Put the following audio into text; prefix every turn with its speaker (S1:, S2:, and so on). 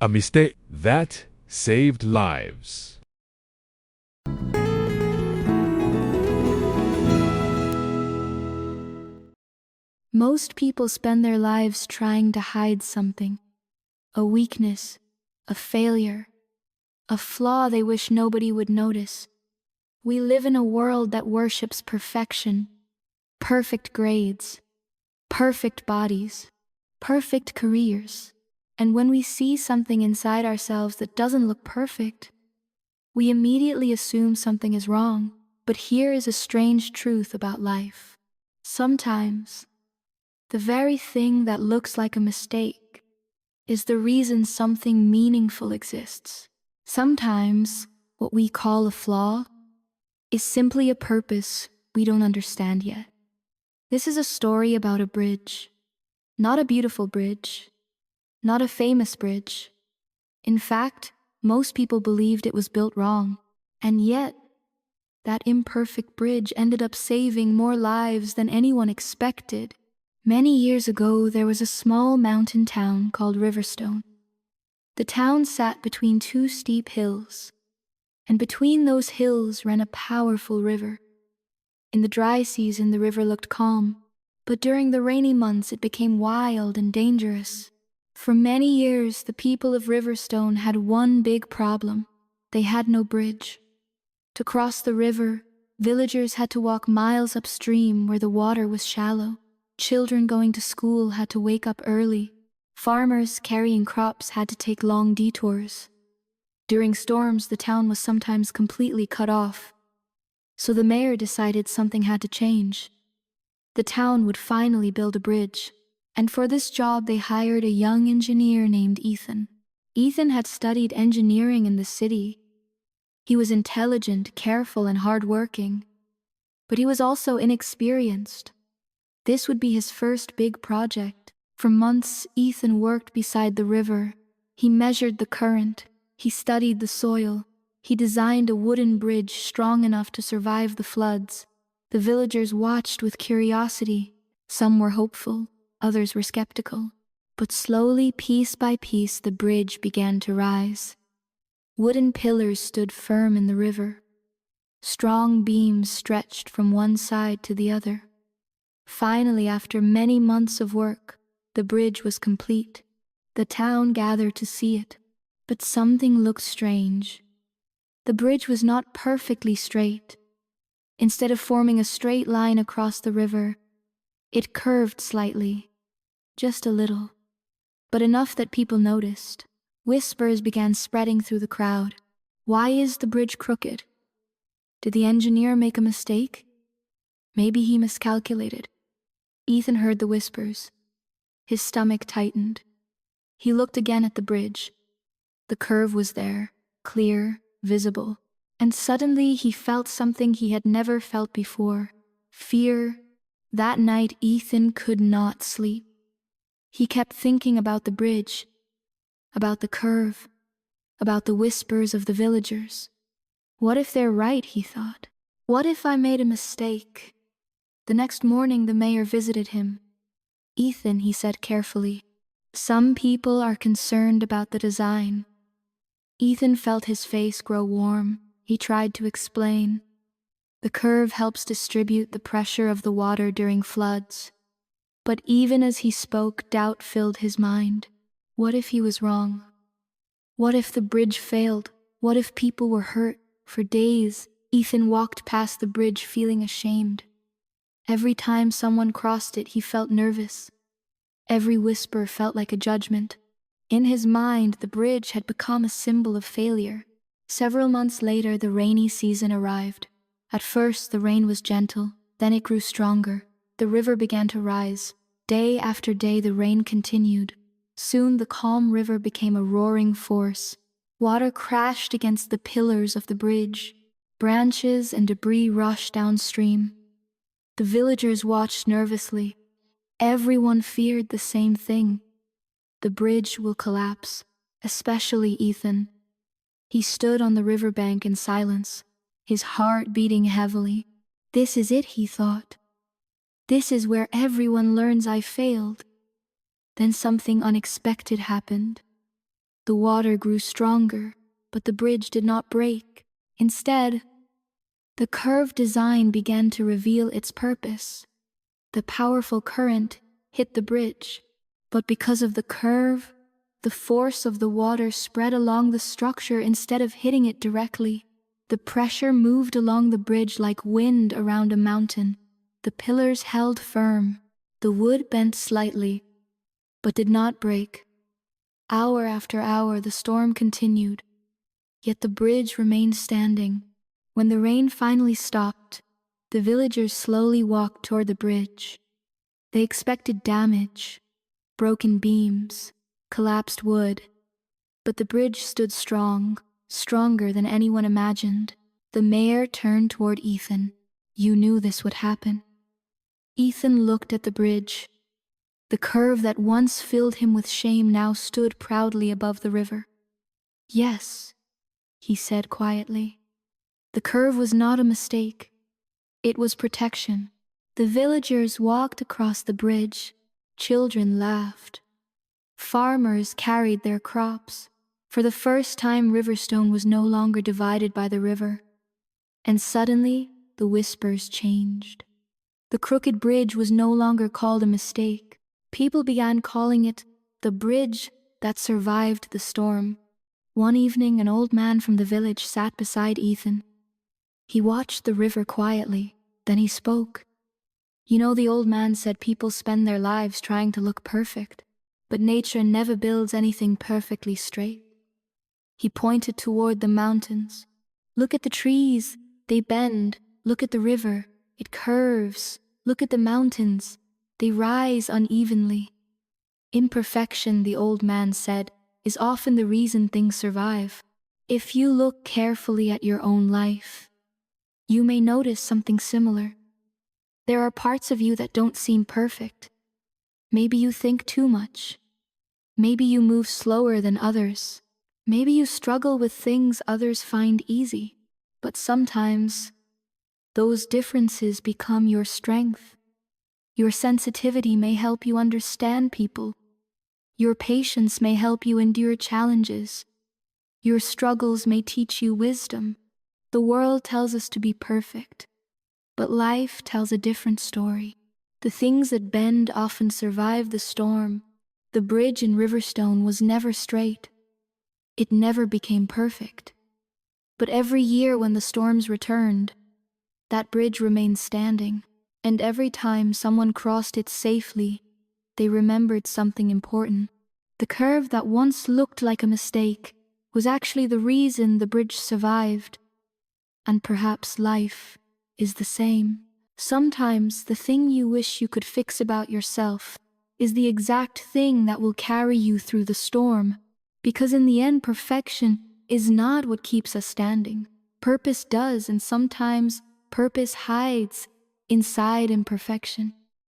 S1: A mistake that saved lives.
S2: Most people spend their lives trying to hide something, a weakness, a failure, a flaw they wish nobody would notice. We live in a world that worships perfection, perfect grades, perfect bodies, perfect careers. And when we see something inside ourselves that doesn't look perfect, we immediately assume something is wrong. But here is a strange truth about life. Sometimes, the very thing that looks like a mistake is the reason something meaningful exists. Sometimes, what we call a flaw is simply a purpose we don't understand yet. This is a story about a bridge. Not a beautiful bridge, not a famous bridge. In fact, most people believed it was built wrong. And yet, that imperfect bridge ended up saving more lives than anyone expected. Many years ago, there was a small mountain town called Riverstone. The town sat between two steep hills, and between those hills ran a powerful river. In the dry season, the river looked calm, but during the rainy months, it became wild and dangerous. For many years, the people of Riverstone had one big problem. They had no bridge. To cross the river, villagers had to walk miles upstream where the water was shallow. Children going to school had to wake up early. Farmers carrying crops had to take long detours. During storms, the town was sometimes completely cut off. So the mayor decided something had to change. The town would finally build a bridge, and for this job they hired a young engineer named Ethan. Ethan had studied engineering in the city. He was intelligent, careful, and hardworking, but he was also inexperienced. This would be his first big project. For months, Ethan worked beside the river. He measured the current. He studied the soil. He designed a wooden bridge strong enough to survive the floods. The villagers watched with curiosity. Some were hopeful, others were skeptical. But slowly, piece by piece, the bridge began to rise. Wooden pillars stood firm in the river. Strong beams stretched from one side to the other. Finally, after many months of work, the bridge was complete. The town gathered to see it, but something looked strange. The bridge was not perfectly straight. Instead of forming a straight line across the river, it curved slightly, just a little, but enough that people noticed. Whispers began spreading through the crowd. Why is the bridge crooked? Did the engineer make a mistake? Maybe he miscalculated. Ethan heard the whispers. His stomach tightened. He looked again at the bridge. The curve was there, clear, visible, and suddenly he felt something he had never felt before: fear. That night, Ethan could not sleep. He kept thinking about the bridge, about the curve, about the whispers of the villagers. What if they're right, he thought. What if I made a mistake? The next morning, the mayor visited him. Ethan, he said carefully, some people are concerned about the design. Ethan felt his face grow warm. He tried to explain. The curve helps distribute the pressure of the water during floods. But even as he spoke, doubt filled his mind. What if he was wrong? What if the bridge failed? What if people were hurt? For days, Ethan walked past the bridge feeling ashamed. Every time someone crossed it, he felt nervous. Every whisper felt like a judgment. In his mind, the bridge had become a symbol of failure. Several months later, the rainy season arrived. At first, the rain was gentle, then it grew stronger. The river began to rise. Day after day, the rain continued. Soon, the calm river became a roaring force. Water crashed against the pillars of the bridge. Branches and debris rushed downstream. The villagers watched nervously. Everyone feared the same thing. The bridge will collapse, especially Ethan. He stood on the riverbank in silence, his heart beating heavily. This is it, he thought. This is where everyone learns I failed. Then something unexpected happened. The water grew stronger, but the bridge did not break. Instead, the curved design began to reveal its purpose. The powerful current hit the bridge, but because of the curve, the force of the water spread along the structure instead of hitting it directly. The pressure moved along the bridge like wind around a mountain. The pillars held firm. The wood bent slightly, but did not break. Hour after hour, the storm continued, yet the bridge remained standing. When the rain finally stopped, the villagers slowly walked toward the bridge. They expected damage, broken beams, collapsed wood, but the bridge stood strong, stronger than anyone imagined. The mayor turned toward Ethan. "You knew this would happen." Ethan looked at the bridge. The curve that once filled him with shame now stood proudly above the river. "Yes," he said quietly. The curve was not a mistake. It was protection. The villagers walked across the bridge. Children laughed. Farmers carried their crops. For the first time, Riverstone was no longer divided by the river. And suddenly, the whispers changed. The crooked bridge was no longer called a mistake. People began calling it the bridge that survived the storm. One evening, an old man from the village sat beside Ethan. He watched the river quietly, then he spoke. "You know, the old man said people spend their lives trying to look perfect, but nature never builds anything perfectly straight." He pointed toward the mountains. "Look at the trees, they bend. Look at the river, it curves. Look at the mountains, they rise unevenly." Imperfection, the old man said, is often the reason things survive. If you look carefully at your own life, you may notice something similar. There are parts of you that don't seem perfect. Maybe you think too much. Maybe you move slower than others. Maybe you struggle with things others find easy. But sometimes, those differences become your strength. Your sensitivity may help you understand people. Your patience may help you endure challenges. Your struggles may teach you wisdom. The world tells us to be perfect, but life tells a different story. The things that bend often survive the storm. The bridge in Riverstone was never straight. It never became perfect. But every year when the storms returned, that bridge remained standing. And every time someone crossed it safely, they remembered something important. The curve that once looked like a mistake was actually the reason the bridge survived. And perhaps life is the same. Sometimes the thing you wish you could fix about yourself is the exact thing that will carry you through the storm. Because in the end, perfection is not what keeps us standing. Purpose does, and sometimes purpose hides inside imperfection.